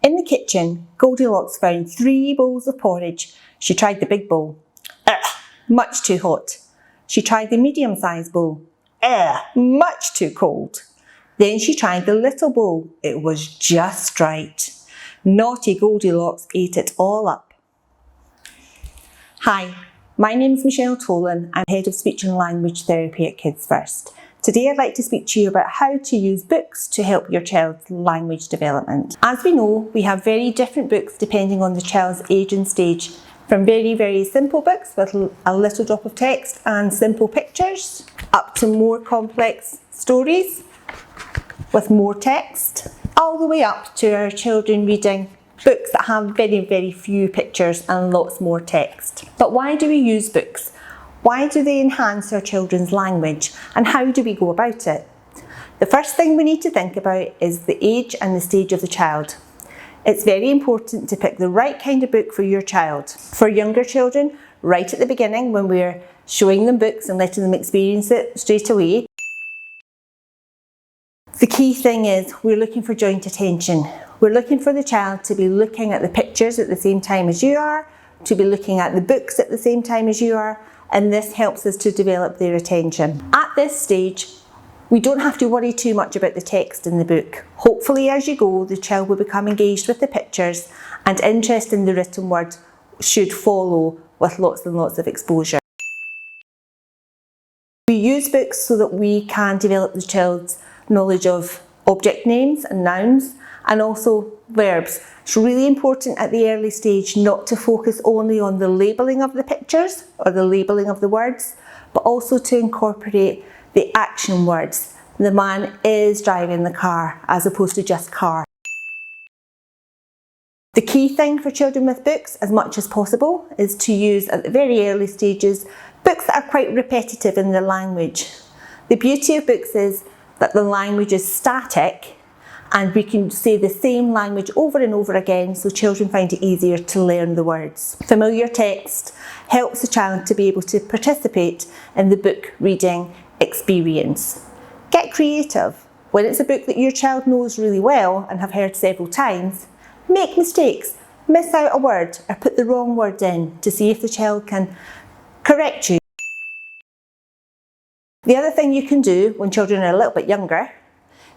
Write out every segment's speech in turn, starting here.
In the kitchen, Goldilocks found 3 bowls of porridge. She tried the big bowl. Much too hot. She tried the medium-sized bowl. Much too cold. Then she tried the little bowl. It was just right. Naughty Goldilocks ate it all up. Hi, my name is Michelle Tolan. I'm Head of Speech and Language Therapy at Kids First. Today I'd like to speak to you about how to use books to help your child's language development. As we know, we have very different books depending on the child's age and stage, from very, very simple books with a little drop of text and simple pictures, up to more complex stories with more text, all the way up to our children reading books that have very, very few pictures and lots more text. But why do we use books? Why do they enhance our children's language, and how do we go about it? The first thing we need to think about is the age and the stage of the child. It's very important to pick the right kind of book for your child. For younger children, right at the beginning when we're showing them books and letting them experience it straight away, the key thing is we're looking for joint attention. We're looking for the child to be looking at the pictures at the same time as you are, to be looking at the books at the same time as you are, and this helps us to develop their attention. At this stage, we don't have to worry too much about the text in the book. Hopefully, as you go, the child will become engaged with the pictures, and interest in the written word should follow with lots and lots of exposure. We use books so that we can develop the child's knowledge of object names and nouns, and also verbs. It's really important at the early stage not to focus only on the labelling of the pictures or the labelling of the words, but also to incorporate the action words. The man is driving the car, as opposed to just car. The key thing for children with books, as much as possible, is to use at the very early stages books that are quite repetitive in their language. The beauty of books is that the language is static, and we can say the same language over and over again, so children find it easier to learn the words. Familiar text helps the child to be able to participate in the book reading experience. Get creative. When it's a book that your child knows really well and have heard several times, make mistakes, miss out a word or put the wrong word in to see if the child can correct you. The other thing you can do when children are a little bit younger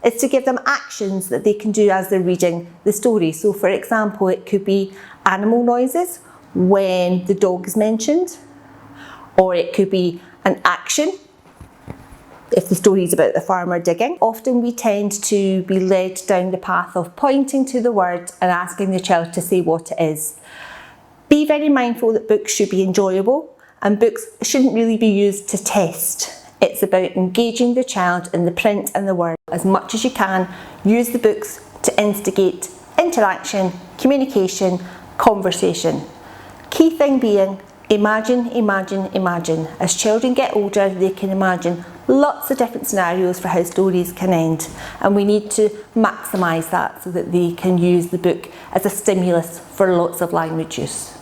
is to give them actions that they can do as they're reading the story. So for example, it could be animal noises when the dog is mentioned, or it could be an action if the story is about the farmer digging. Often we tend to be led down the path of pointing to the word and asking the child to say what it is. Be very mindful that books should be enjoyable, and books shouldn't really be used to test. It's about engaging the child in the print and the word. As much as you can, use the books to instigate interaction, communication, conversation. Key thing being, imagine, imagine, imagine. As children get older, they can imagine lots of different scenarios for how stories can end, and we need to maximise that so that they can use the book as a stimulus for lots of language use.